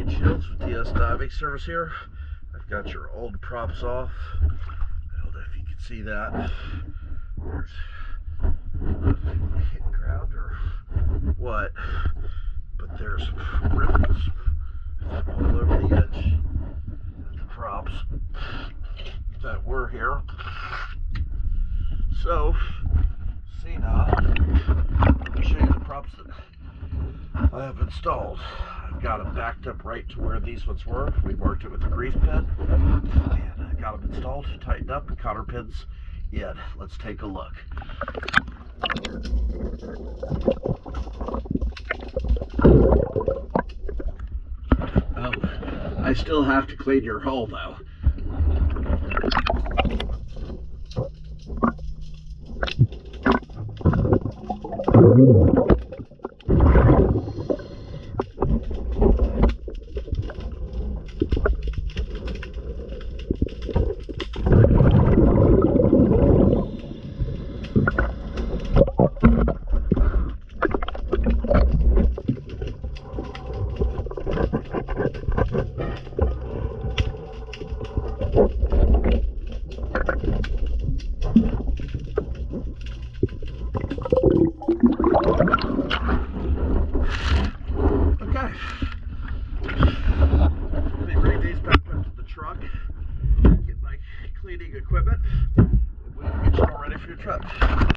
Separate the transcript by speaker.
Speaker 1: Shields with DS Diving Service here. I've got your old props off. I don't know if you can see that. There's hit ground or what, but there's ripples all over the edge of the props that were here. So, Sena, let me show you the props that I have installed. I've got them backed up right to where these ones were. We marked it with a grease pen, and I got them installed, tightened up, and cotter pins in. Let's take a look. Oh, I still have to clean your hull though.